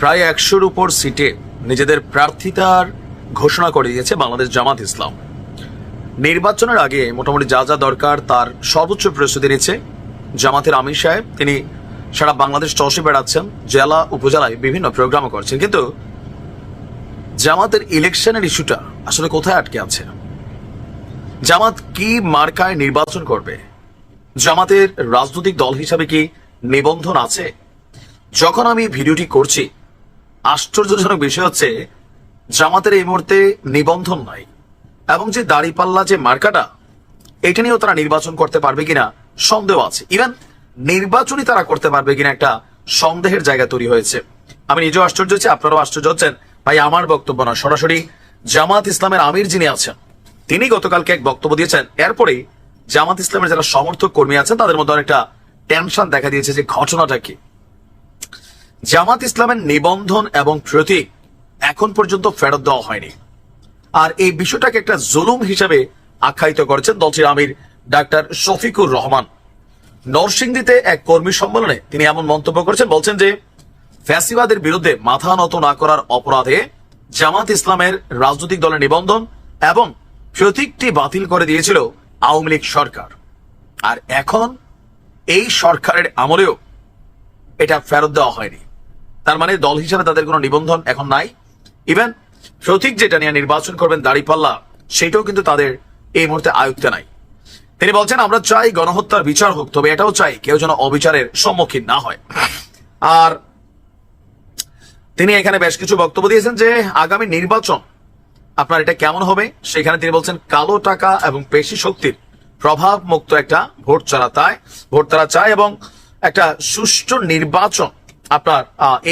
প্রায় 100-র উপর সিটে নিজেদের প্রার্থিতার ঘোষণা করে দিয়েছে বাংলাদেশ জামাত ইসলাম। নির্বাচনের আগে মোটামুটি যা যা দরকার তার সর্বোচ্চ প্রস্তুতি নিচ্ছে জামাতের আমির সাহেব। তিনি সারা বাংলাদেশ চষে বেড়াচ্ছেন, জেলা উপজেলায় বিভিন্ন প্রোগ্রামও করছেন। কিন্তু জামাতের ইলেকশনের ইস্যুটা আসলে কোথায় আটকে আছে? জামাত কি মার্কায় নির্বাচন করবে? জামাতের রাজনৈতিক দল হিসাবে কি নিবন্ধন আছে? যখন আমি ভিডিওটি করছি, আশ্চর্যজনক বিষয় হচ্ছে জামাতের এই মুহূর্তে নিবন্ধন নাই, এবং যে দাড়িপাল্লা যে মার্কাটা, এটা নিয়েও তারা নির্বাচন করতে পারবে কিনা সন্দেহ আছে। ইভেন নির্বাচনই তারা করতে পারবে কিনা একটা সন্দেহের জায়গা তৈরি হয়েছে। আমি নিজেও আশ্চর্য হচ্ছি, আপনারাও আশ্চর্য হচ্ছেন। ভাই, আমার বক্তব্য না, সরাসরি জামাত ইসলামের আমির যিনি আছেন তিনি গতকালকে এক বক্তব্য দিয়েছেন। এরপরেই জামাত ইসলামের যারা সমর্থক কর্মী আছেন তাদের মধ্যে অনেকটা টেনশন দেখা দিয়েছে যে ঘটনাটা কি। জামাত ইসলামের নিবন্ধন এবং প্রতীক এখন পর্যন্ত ফেরত দেওয়া হয়নি, আর এই বিষয়টাকে একটা জুলুম হিসেবে আখ্যায়িত করেছেন দলটির আমির ডাক্তার শফিকুর রহমান। নরসিংদীতে এক কর্মী সম্মেলনে তিনি এমন মন্তব্য করেছেন, বলছেন যে ফ্যাসিবাদের বিরুদ্ধে মাথা নত না করার অপরাধে জামাত ইসলামের রাজনৈতিক দলের নিবন্ধন এবং প্রতীকটি বাতিল করে দিয়েছিল আওয়ামী লীগ সরকার, আর এখন এই সরকারের আমলেও এটা ফেরত দেওয়া হয়নি। তার মানে দল হিসাবে তাদের কোনো নিবন্ধন এখন নাই। ইভেন প্রতীক যেটা নিয়ে নির্বাচন করবেন দাড়িপাল্লা, সেটাও কিন্তু তাদের এই মুহূর্তে আয়ত্তে নাই। তিনি বলছেন, আমরা চাই গণহত্যার বিচার হোক, তবে এটাও চাই কেউ যেন অবিচারের সম্মুখীন না হয়। আর তিনি এখানে বেশ কিছু বক্তব্য দিয়েছেন যে আগামী নির্বাচন আপনার এটা কেমন হবে, সেখানে তিনি বলছেন কালো টাকা এবং পেশি শক্তির প্রভাব মুক্ত একটা ভোট তারা চায় এবং একটা সুষ্ঠু নির্বাচন আপনার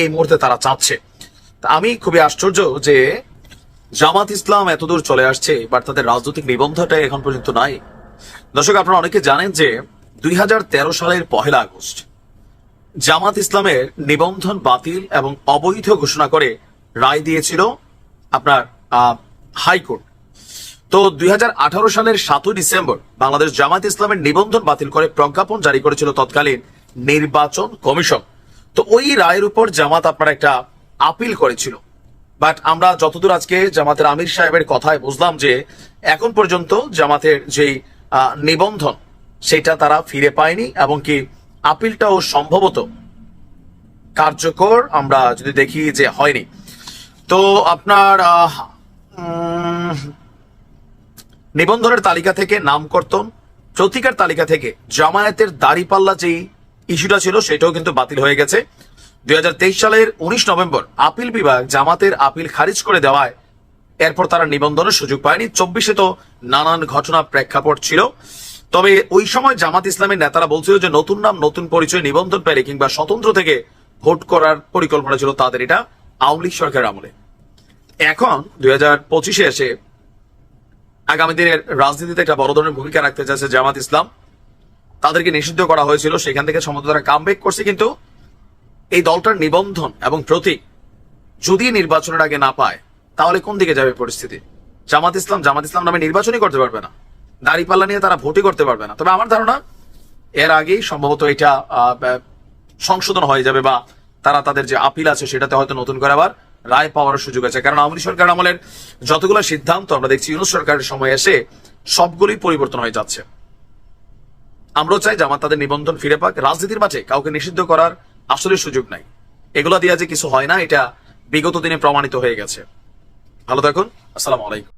এই মুহূর্তে তারা চাচ্ছে। আমি খুবই আশ্চর্য যে জামাত ইসলাম এতদূর চলে আসছে, বাট তাদের রাজনৈতিক নিবন্ধনটা এখন পর্যন্ত নাই। দর্শক, আপনারা অনেকে জানেন যে 2013 সালের 1 আগস্ট জামাত ইসলামের নিবন্ধন বাতিল এবং অবৈধ ঘোষণা করে রায় দিয়েছিল আপনার হাইকোর্ট। তো 2018 সালের 7 ডিসেম্বর বাংলাদেশ জামাত ইসলামের নিবন্ধন বাতিল করে প্রজ্ঞাপন জারি করেছিল তৎকালীন নির্বাচন কমিশন। তো ওই রায়ের উপর জামাত আপনার একটা আপিল করেছিল, বাট আমরা যতদূর আজকে জামাতের আমির সাহেবের কথায় বুঝলাম যে এখন পর্যন্ত জামাতের যেই নিবন্ধন সেটা তারা ফিরে পায়নি, এবং কি আপিলটাও সম্ভবত কার্যকর আমরা যদি দেখি যে হয়নি। তো আপনার নিবন্ধনের তালিকা থেকে নামকর্তন, প্রতীকের তালিকা থেকে জামায়াতের দাড়িপাল্লা যেই ইস্যুটা ছিল সেটাও কিন্তু বাতিল হয়ে গেছে। 2023 সালের 19 নভেম্বর আপিল বিভাগ জামাতের আপিল খারিজ করে দেওয়ায় এরপর তারা নিবন্ধনের সুযোগ পায়নি। 24-এ তো নানান ঘটনা প্রেক্ষাপট ছিল, তবে ওই সময় জামাত ইসলামের নেতারা বলছিল যে নতুন নাম নতুন পরিচয় নিবন্ধন পেলে কিংবা স্বতন্ত্র থেকে ভোট করার পরিকল্পনা ছিল তাদের, এটা আওয়ামী লীগ সরকারের আমলে। এখন 2025-এ এসে আগামী দিনের রাজনীতিতে একটা বড় ধরনের ভূমিকা রাখতে চাইছে জামাত ইসলাম। তাদেরকে নিষিদ্ধ করা হয়েছিল, সেখান থেকে সম্ভবত তারা কামব্যাক করছে, কিন্তু এই দলটার নিবন্ধন এবং প্রতীক যদি নির্বাচনের আগে না পায় তাহলে কোন দিকে যাবে পরিস্থিতি? জামাত ইসলাম নামে নির্বাচনই করতে পারবে না, দাড়িপাল্লা নিয়ে তারা ভোটই করতে পারবে না। তবে আমার ধারণা এর আগেই সম্ভবত এটা সংশোধন হয়ে যাবে, বা তারা তাদের যে আপিল আছে সেটাতে হয়তো নতুন করে আবার রায় পাওয়ার সুযোগ আছে। কারণ আওয়ামী সরকার আমলের যতগুলো সিদ্ধান্ত আমরা দেখছি ইউনূস সরকারের সময় এসে সবগুলোই পরিবর্তন হয়ে যাচ্ছে। আমরাও চাই জামাত তাদের নিবন্ধন ফিরে পাক। রাজনীতির মাঝে কাউকে নিষিদ্ধ করার আসলে সুযোগ নাই, এগুলা দিয়ে যে কিছু হয় না এটা বিগত দিনে প্রমাণিত হয়ে গেছে। ভালো থাকুন, আসসালামু আলাইকুম।